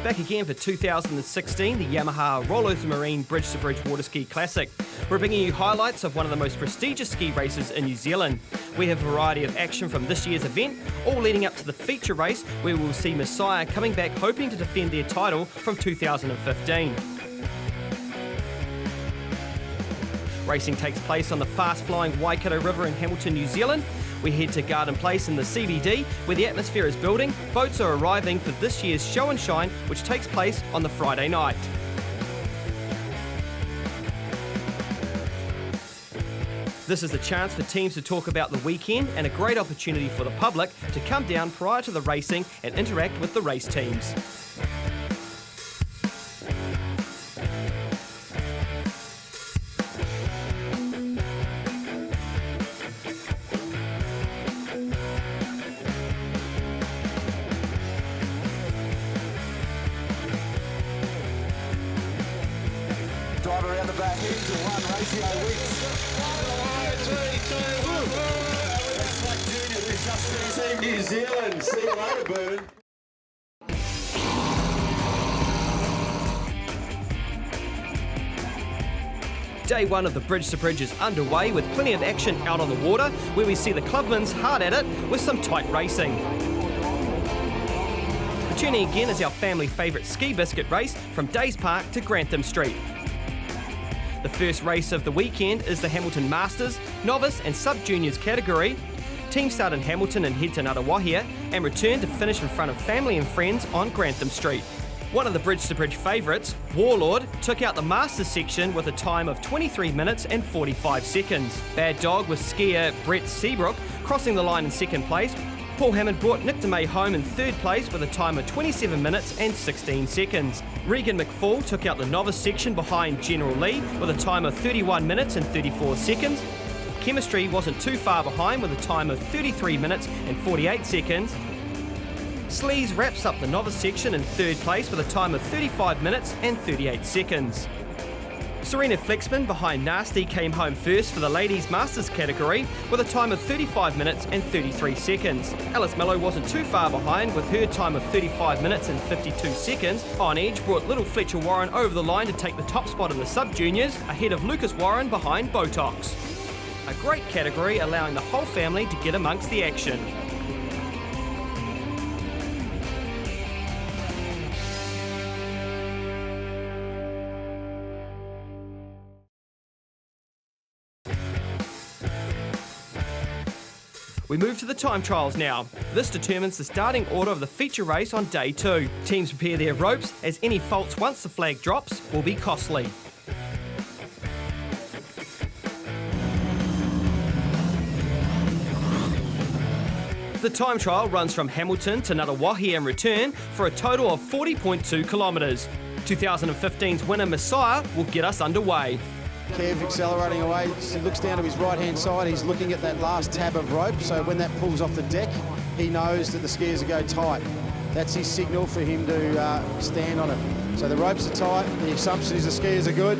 Back again for 2016, the Yamaha Rollos Marine Bridge to Bridge Water Ski Classic. We're bringing you highlights of one of the most prestigious ski races in New Zealand. We have a variety of action from this year's event, all leading up to the feature race where we will see Messiah coming back hoping to defend their title from 2015. Racing takes place on the fast-flowing Waikato River in Hamilton, New Zealand. We head to Garden Place in the CBD, where the atmosphere is building. Boats are arriving for this year's Show and Shine, which takes place on the Friday night. This is the chance for teams to talk about the weekend and a great opportunity for the public to come down prior to the racing and interact with the race teams. Drive around the back into one, Ratio Wicks. Black Junior, who's just Team New Zealand. See you later, Burn. Day one of the Bridge to Bridge is underway with plenty of action out on the water, where we see the clubmen's hard at it with some tight racing. Returning again is our family favourite ski biscuit race from Days Park to Grantham Street. The first race of the weekend is the Hamilton Masters, Novice and Sub-Juniors category. Teams start in Hamilton and head to Ngātawaihia and return to finish in front of family and friends on Grantham Street. One of the Bridge to Bridge favourites, Warlord, took out the Masters section with a time of 23 minutes and 45 seconds. Bad Dog with skier Brett Seabrook crossing the line in second place. Paul Hammond brought Nick DeMay home in third place with a time of 27 minutes and 16 seconds. Regan McFall took out the novice section behind General Lee with a time of 31 minutes and 34 seconds. Chemistry wasn't too far behind with a time of 33 minutes and 48 seconds. Sleaze wraps up the novice section in third place with a time of 35 minutes and 38 seconds. Serena Flexman behind Nasty came home first for the Ladies Masters category with a time of 35 minutes and 33 seconds. Alice Mello wasn't too far behind with her time of 35 minutes and 52 seconds. On Edge brought little Fletcher Warren over the line to take the top spot in the Sub-Juniors, ahead of Lucas Warren behind Botox. A great category allowing the whole family to get amongst the action. We move to the time trials now. This determines the starting order of the feature race on day 2. Teams prepare their ropes, as any faults once the flag drops will be costly. The time trial runs from Hamilton to Ngātawaihia and return for a total of 40.2 kilometres. 2015's winner Messiah will get us underway. Kev accelerating away, he looks down to his right-hand side, he's looking at that last tab of rope, so when that pulls off the deck, he knows that the skiers are go tight. That's his signal for him to stand on it. So the ropes are tight, the assumption is the skiers are good.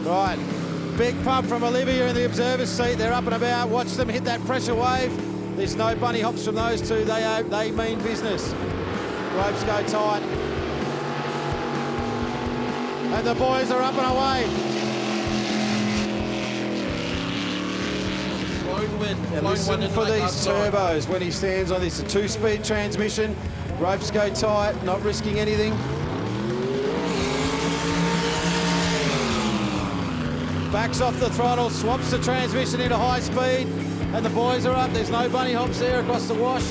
Right, big pump from Olivia in the observer's seat, they're up and about, watch them hit that pressure wave. There's no bunny hops from those two, they mean business. Ropes go tight. And the boys are up and away. Lone win. And listen for these turbos when he stands on this. A 2-speed transmission. Ropes go tight, not risking anything. Backs off the throttle, swaps the transmission into high speed. And the boys are up. There's no bunny hops there across the wash.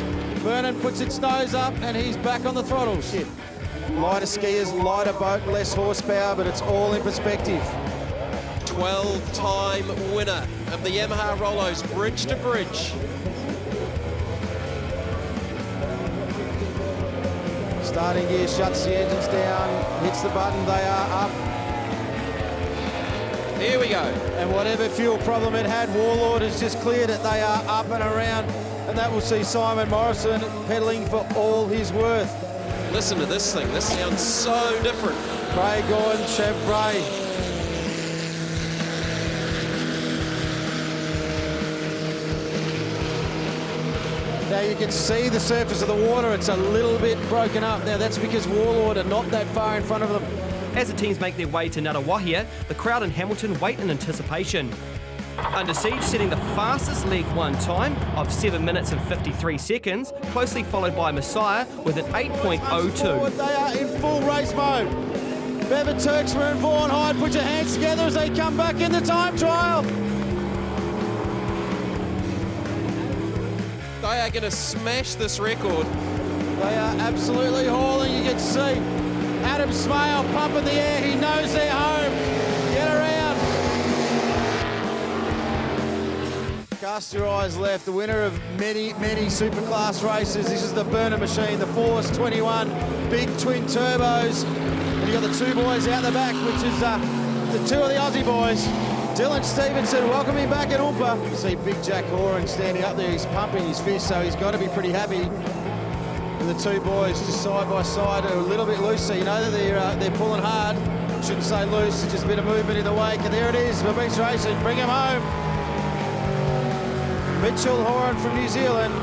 Vernon puts its nose up and he's back on the throttles. Lighter skiers, lighter boat, less horsepower, but it's all in perspective. 12-time winner of the Yamaha Rollos Bridge to Bridge. Starting gear shuts the engines down, hits the button, they are up. Here we go. And whatever fuel problem it had, Warlord has just cleared it. They are up and around, and that will see Simon Morrison pedalling for all his worth. Listen to this thing. This sounds so different. Craig Gordon, Chev Bray. Now you can see the surface of the water, it's a little bit broken up. Now that's because Warlord are not that far in front of them. As the teams make their way to Ngunnawahia, the crowd in Hamilton wait in anticipation. Under Siege setting the fastest Leg 1 time of 7 minutes and 53 seconds, closely followed by Messiah with an 8.02. They are in full race mode. Bevan Turksmer and Vaughan Hyde, put your hands together as they come back in the time trial. They are going to smash this record. They are absolutely hauling, you can see. Adam Smale pumping the air, he knows they're home. Get around. Cast your eyes left, the winner of many, many superclass races. This is the Burner machine, the Force 21, big twin turbos. And you got the two boys out the back, which is the two of the Aussie boys. Dylan Stevenson welcoming back at Oompa. You see Big Jack Horan standing up there, he's pumping his fist, so he's got to be pretty happy. And the two boys just side by side are a little bit loose, so you know that they're pulling hard. Shouldn't say loose, it's just a bit of movement in the wake. And there it is, Beach Racing, bring him home. Mitchell Horan from New Zealand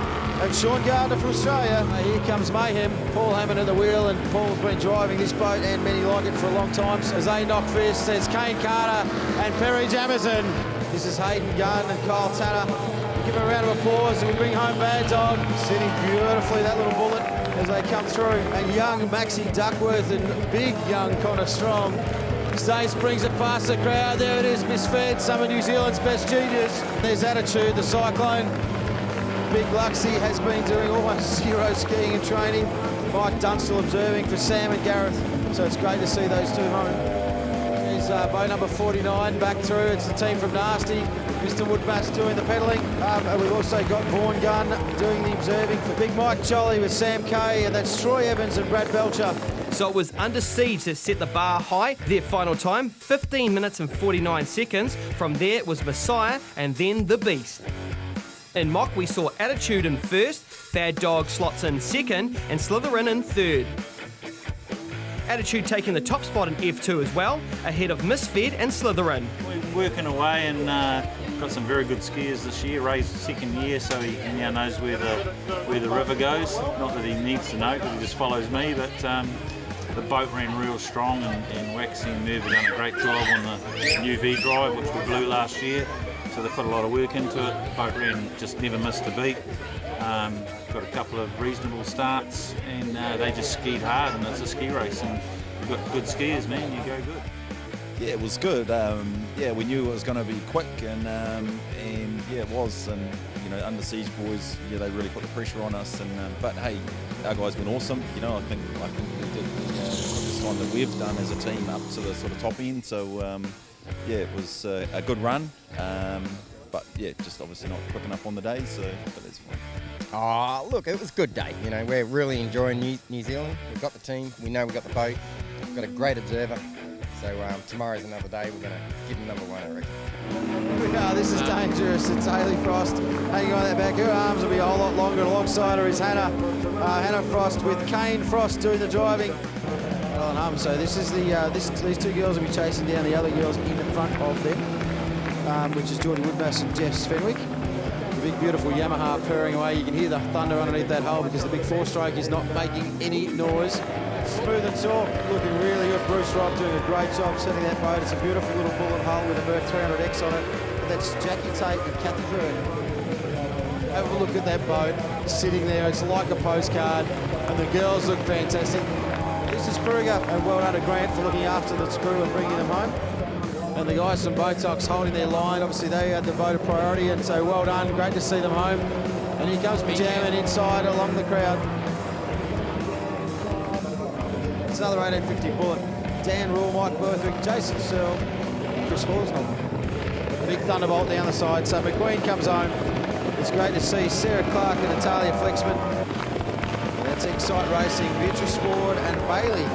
and Sean Gardner from Australia. Here comes Mayhem. Paul Hammond at the wheel, and Paul's been driving this boat and many like it for a long time. As they knock fist, there's Kane Carter and Perry Jamison. This is Hayden Gunn and Kyle Tanner. Give him a round of applause and we bring home Bad Dog. Sitting beautifully, that little bullet, as they come through. And young Maxie Duckworth and big young Connor Strong. Stace brings it past the crowd. There it is, Miss Fed, some of New Zealand's best juniors. There's Attitude, the Cyclone. Big Luxie has been doing almost zero skiing and training. Mike Dunstall observing for Sam and Gareth. So it's great to see those two home. Here's boat number 49 back through. It's the team from Nasty. Mr. Woodmat's doing the pedalling. And we've also got Vaughan Gunn doing the observing for Big Mike Jolly with Sam Kay. And that's Troy Evans and Brad Belcher. So it was Under Siege that set the bar high. Their final time, 15 minutes and 49 seconds. From there it was Messiah and then The Beast. In Mock we saw Attitude in first, Bad Dog slots in second and Slytherin in third. Attitude taking the top spot in F2 as well, ahead of Misfed and Slytherin. We're working away and got some very good skiers this year. Ray's second year, so he now knows where the river goes. Not that he needs to know, because he just follows me, but the boat ran real strong, and Waxy and Merv have done a great job on the UV drive, which we blew last year. So they put a lot of work into it. The boat ran, just never missed a beat. Got a couple of reasonable starts, and they just skied hard, and it's a ski race, and you've got good skiers, man, you go good. Yeah, it was good. Yeah, we knew it was going to be quick, and yeah, it was. And you know, Under Siege boys, yeah, they really put the pressure on us. And but hey, our guys been awesome. You know, I think we did the quickest time that we've done as a team up to the sort of top end. So yeah, it was a good run. But yeah, just obviously not quick enough on the day. So, but that's fine. Oh, look, it was a good day. You know, we're really enjoying New Zealand. We've got the team. We know we've got the boat. We've got a great observer. So tomorrow's another day. We're going to give him number one, I reckon. Yeah, this is dangerous. It's Hayley Frost hanging on that back. Her arms will be a whole lot longer. Alongside her is Hannah. Hannah Frost with Kane Frost doing the driving. So this is these two girls will be chasing down the other girls in the front of them, which is Geordie Woodmass and Jeff Svenwick. The big beautiful Yamaha purring away. You can hear the thunder underneath that hull because the big four-stroke is not making any noise. Smooth and taut, looking really good. Bruce Robb doing a great job setting that boat. It's a beautiful little bullet hull with a Merc 300X on it. And that's Jackie Tate and Kathy Byrne. Have a look at that boat sitting there. It's like a postcard, and the girls look fantastic. This is Kruger, and well done to Grant for looking after the crew and bringing them home. And the guys from Botox holding their line. Obviously, they had the voted priority, and so well done. Great to see them home. And here comes Pajaman inside along the crowd. It's another 1850 bullet. Dan Rule, Mike Berthwick, Jason Searle, Chris Horsnell. Big Thunderbolt down the side. So McQueen comes home. It's great to see Sarah Clark and Natalia Flexman. And that's Excite Racing, Beatrice Ward and Bailey.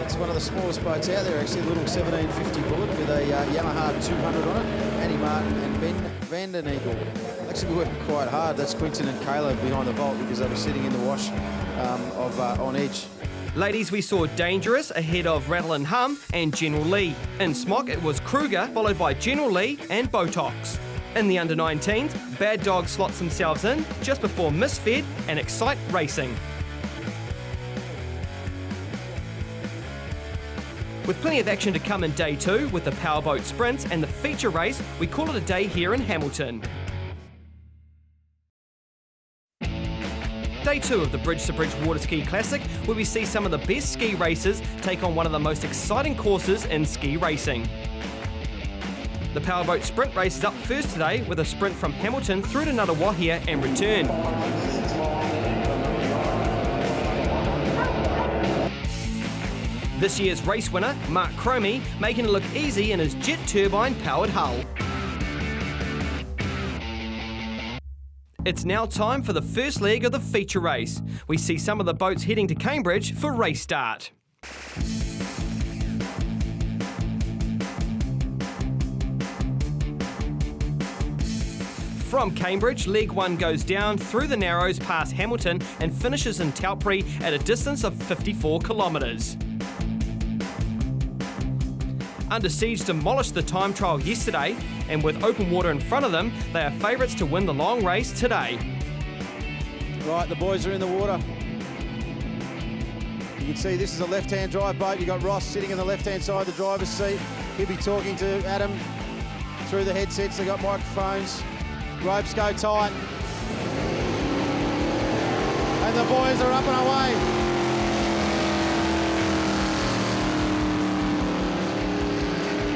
It's one of the smallest boats out there, actually, a little 1750 bullet with a Yamaha 200 on it. Annie Martin and Ben Vanden Eagle. Actually, we're working quite hard. That's Quinton and Caleb behind the vault because they were sitting in the wash on edge. Ladies, we saw Dangerous ahead of Rattle and General Lee. In Smock, it was Kruger, followed by General Lee and Botox. In the under-19s, Bad Dog slots themselves in just before Misfed and Excite Racing. With plenty of action to come in Day 2 with the Powerboat Sprints and the feature race, we call it a day here in Hamilton. Day 2 of the Bridge to Bridge Water Ski Classic, where we see some of the best ski racers take on one of the most exciting courses in ski racing. The Powerboat Sprint race is up first today with a sprint from Hamilton through to Ngunnawahia and return. This year's race winner, Mark Cromie, making it look easy in his jet turbine powered hull. It's now time for the first leg of the feature race. We see some of the boats heading to Cambridge for race start. From Cambridge, Leg 1 goes down through the Narrows past Hamilton and finishes in Taupri at a distance of 54 kilometres. Under Siege demolished the time trial yesterday, and with open water in front of them, they are favourites to win the long race today. Right, the boys are in the water. You can see this is a left-hand drive boat. You've got Ross sitting in the left-hand side of the driver's seat. He'll be talking to Adam through the headsets. They've got microphones. Ropes go tight. And the boys are up and away.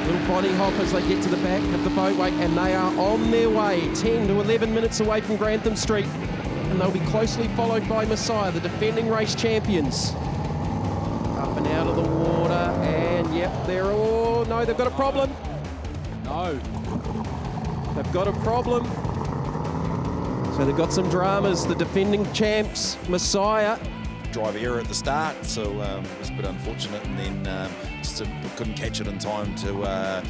Little body hop as they get to the back of the boatway, and they are on their way, 10 to 11 minutes away from Grantham Street. And they'll be closely followed by Messiah, the defending race champions. Up and out of the water, and yep, they're all... No, they've got a problem. No. They've got a problem. So they've got some dramas. The defending champs, Messiah. Driver error at the start, so it was a bit unfortunate, and then just couldn't catch it in time to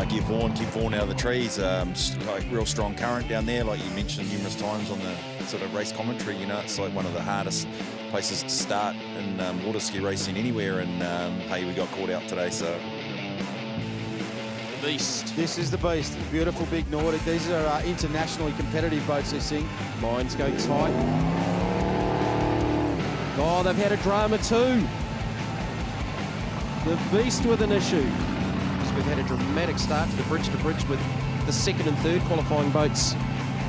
keep Vaughan out of the trees. Just like real strong current down there, like you mentioned numerous times on the sort of race commentary. You know, it's like one of the hardest places to start in water ski racing anywhere, and hey, we got caught out today, so. Beast. This is the Beast. Beautiful big Nordic. These are internationally competitive boats, they sing. Lines go tight. Oh, they've had a drama too. The Beast with an issue. So we've had a dramatic start to bridge with the second and third qualifying boats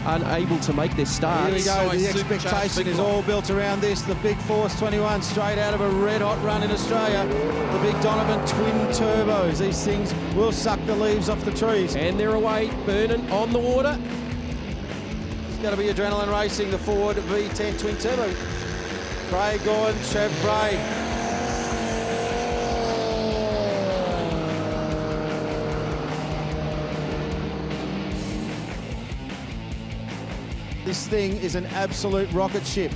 unable to make their start. Here we go. The expectation is all built around this. The Big Force 21 straight out of a red-hot run in Australia. The Big Donovan twin turbos. These things will suck the leaves off the trees. And they're away. Vernon on the water. It's going to be adrenaline racing. The Ford V10 twin turbo. Craig Gordon, Chev Bray. This thing is an absolute rocket ship.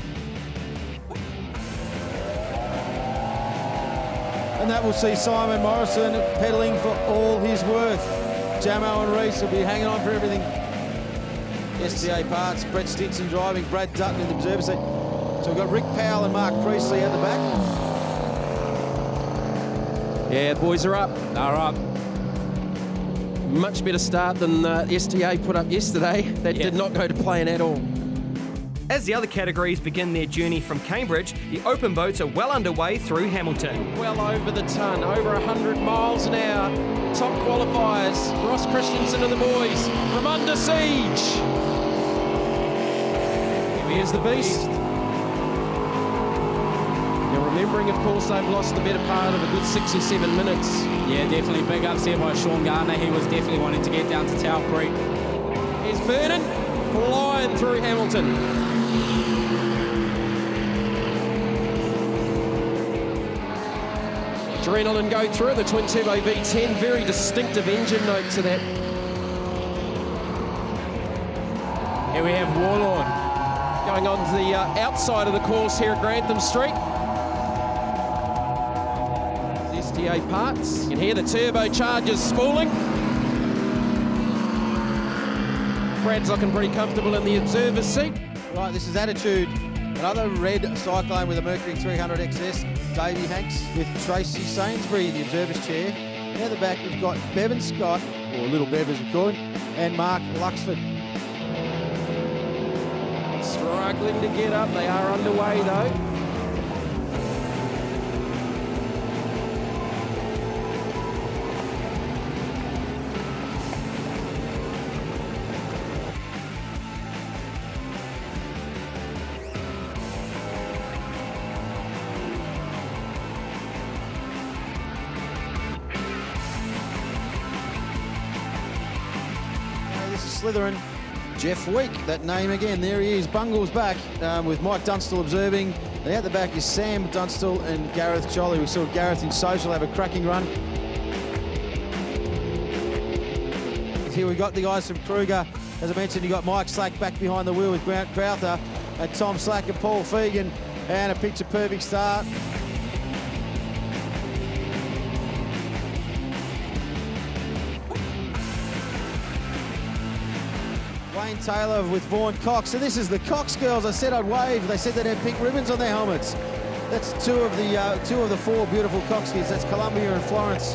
And that will see Simon Morrison pedalling for all his worth. Jamo and Reese will be hanging on for everything. STA Parts, Brett Stinson driving, Brad Dutton in the observer seat. So we've got Rick Powell and Mark Priestley at the back. Yeah, the boys are up. They're up. Much better start than STA put up yesterday. That did not go to plan at all. As the other categories begin their journey from Cambridge, the open boats are well underway through Hamilton. Well over the ton, over 100 miles an hour. Top qualifiers, Ross Christensen and the boys from Under Siege. Here's the Beast. Now remembering, of course, they've lost the better part of a good 6 or 7 minutes. Yeah, definitely big ups here by Sean Garner. He was definitely wanting to get down to Taupri. Here's Vernon flying through Hamilton. Adrenaline go through the twin turbo V10. Very distinctive engine note to that. Here we have Warlord going on to the outside of the course here at Grantham Street. STA Parts. You can hear the turbochargers spooling. Brad's looking pretty comfortable in the observer's seat. Right, this is Attitude. Another red Cyclone with a Mercury 300 XS. Davey Hanks with Tracy Sainsbury in the observer's chair. At the back, we've got Bevan Scott, or Little Bev as we call him, and Mark Luxford. Struggling to get up. They are underway though. This is Slytherin. Jeff Week, that name again. There he is. Bungall's back with Mike Dunstall observing. And out the back is Sam Dunstall and Gareth Cholly. We saw Gareth in social have a cracking run. Here we got the guys from Kruger. As I mentioned, you got Mike Slack back behind the wheel with Grant Crowther and Tom Slack and Paul Fegan. And a picture perfect start. Wayne Taylor with Vaughan Cox. And this is the Cox girls. I said I'd wave. They said they'd have pink ribbons on their helmets. That's two of the four beautiful Cox kids. That's Columbia and Florence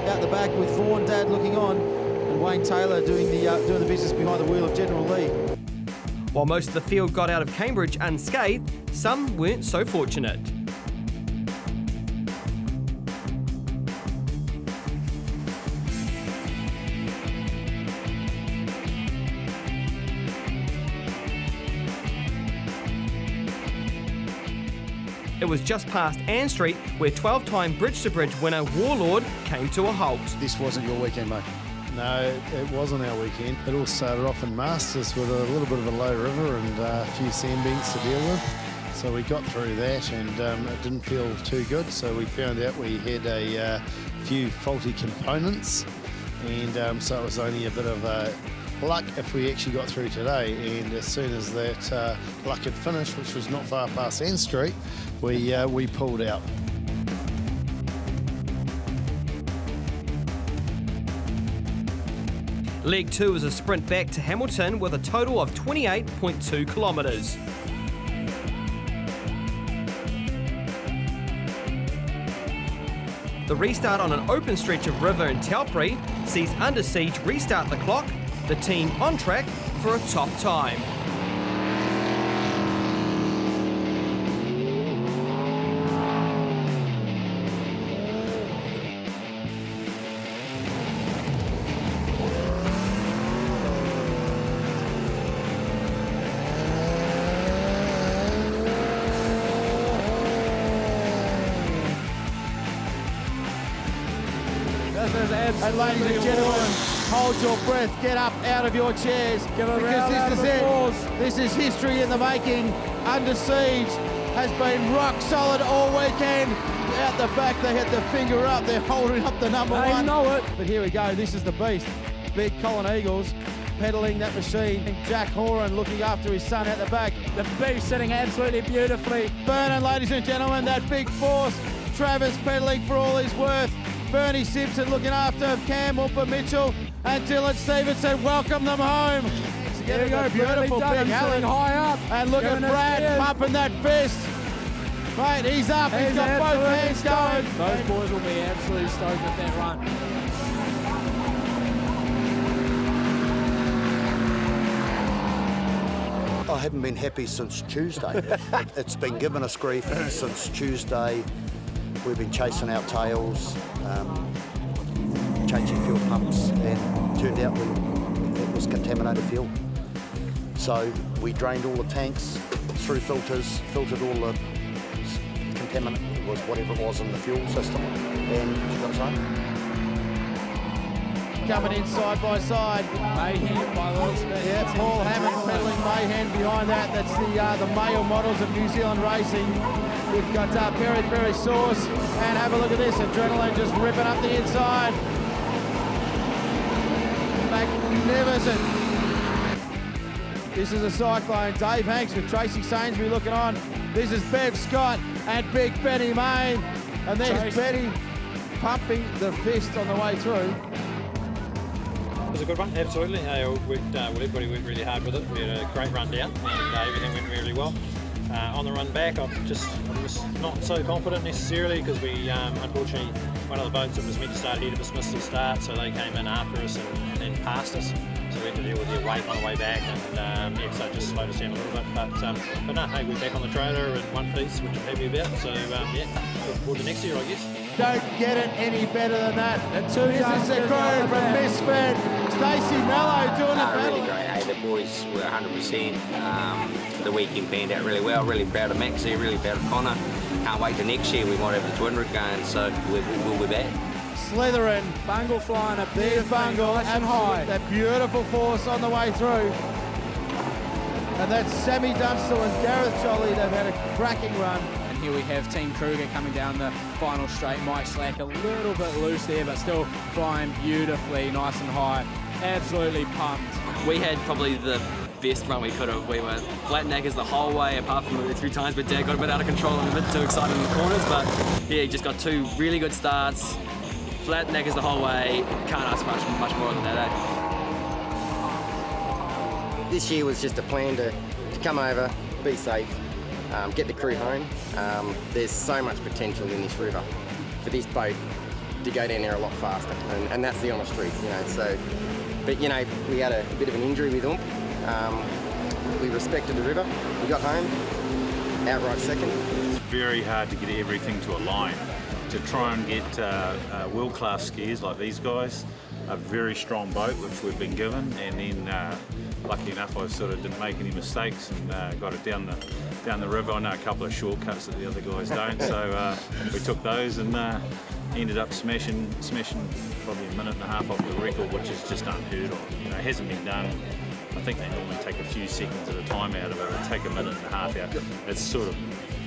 out the back with Vaughan Dad looking on, and Wayne Taylor doing the business behind the wheel of General Lee. While most of the field got out of Cambridge unscathed, some weren't so fortunate. It was just past Ann Street where 12-time bridge-to-bridge winner Warlord came to a halt. This wasn't your weekend, mate. No, it wasn't our weekend. It all started off in Masters with a little bit of a low river and a few sandbanks to deal with. So we got through that and it didn't feel too good. So we found out we had a few faulty components, and so it was only a bit of luck if we actually got through today. And as soon as that luck had finished, which was not far past Ann Street, we pulled out. Leg 2 is a sprint back to Hamilton with a total of 28.2 kilometres. The restart on an open stretch of river in Taupo sees Under Siege restart the clock, the team on track for a top time. And ladies and gentlemen, hold your breath, get up out of your chairs, because this is it. This is history in the making. Under Siege has been rock solid all weekend. Out the back, they had the finger up, they're holding up the number one. They know it. But here we go, this is the beast. Big Colin Eagles pedalling that machine. Jack Horan looking after his son at the back. The beast sitting absolutely beautifully. Vernon, ladies and gentlemen, that big force. Travis pedaling for all he's worth. Bernie Simpson looking after him, Cam Hooper Mitchell and Dylan Stevenson. Welcome them home. There we go, beautiful big Helen. High up. And look at Brad pumping that fist. Mate, he's up. He's got both hands going. Those boys will be absolutely stoked with that run. I haven't been happy since Tuesday. It's been giving us grief since Tuesday. We've been chasing our tails, changing fuel pumps, and turned out it was contaminated fuel. So we drained all the tanks through filters, filtered all the contaminant, was whatever it was in the fuel system, and it's got its own. Coming in side by side. Mayhem by the looks of it. Yeah, Paul Hammond pedaling Mayhem behind that. That's the male models of New Zealand racing. We've got Peri Sauce, and have a look at this, adrenaline just ripping up the inside. Magnificent. This is a cyclone. Dave Hanks with Tracy Sainsbury looking on. This is Bev Scott and Big Benny Main. And there's Benny pumping the fist on the way through. It was a good one, absolutely. Everybody worked really hard with it. We had a great run down and everything went really well. On the run back, I was not so confident necessarily because we, unfortunately, one of the boats that was meant to start ahead of us missed the start, so they came in after us and then passed us. So we had to deal with their weight on the way back, and so it just slowed us down a little bit. But no, hey, we're back on the trailer in one piece, which I'm happy about. So look forward to next year, I guess. Don't get it any better than that. This is the crew from Misfit. Stacey Mello doing the battle. Really great. Hey, the boys were 100%. The weekend panned out really well. Really proud of Maxie, really proud of Connor. Can't wait to next year. We might have the twin rig going, so we'll be back. Slytherin. Bungle flying up there. There's Bungle, and high. That beautiful force on the way through. And that's Sammy Dunstall and Gareth Jolly. They've had a cracking run. And here we have Team Kruger coming down the final straight. Mike Slack a little bit loose there, but still flying beautifully, nice and high. Absolutely pumped. We had probably the best run we could have. We were flat knackers the whole way, apart from a few times where Dad got a bit out of control and a bit too excited in the corners, but yeah, he just got 2 really good starts. Flat knackers the whole way. Can't ask much more than that, eh? This year was just a plan to come over, be safe, get the crew home. There's so much potential in this river for this boat to go down there a lot faster, and that's the honest truth, So, but we had a bit of an injury with Ump. We respected the river. We got home, outright second. It's very hard to get everything to align. To try and get world-class skiers like these guys, a very strong boat which we've been given, and then lucky enough I sort of didn't make any mistakes and got it down the river. I know a couple of shortcuts that the other guys don't, so we took those and ended up smashing probably a minute and a half off the record, which is just unheard of. It hasn't been done. I think they normally take a few seconds at a time out of it and take a minute and a half out. It's sort of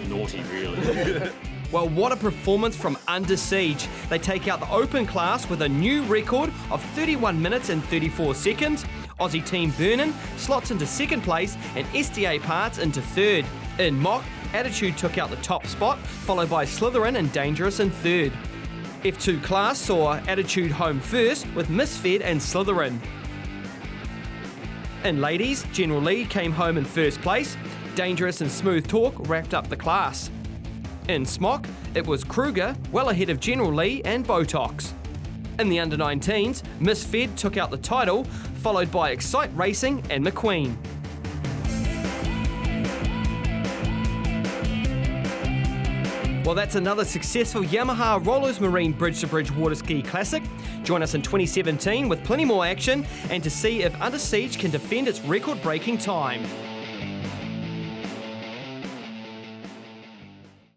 naughty, really. Well, what a performance from Under Siege. They take out the open class with a new record of 31 minutes and 34 seconds. Aussie team Vernon slots into second place and SDA Parts into third. In mock, Attitude took out the top spot, followed by Slytherin and Dangerous in third. F2 class saw Attitude home first with Misfed and Slytherin. In ladies, General Lee came home in first place. Dangerous and Smooth Talk wrapped up the class. In smock, it was Kruger, well ahead of General Lee and Botox. In the under-19s, Misfed took out the title, followed by Excite Racing and McQueen. Well, that's another successful Yamaha Rollers Marine Bridge to Bridge Water Ski Classic. Join us in 2017 with plenty more action and to see if Under Siege can defend its record-breaking time.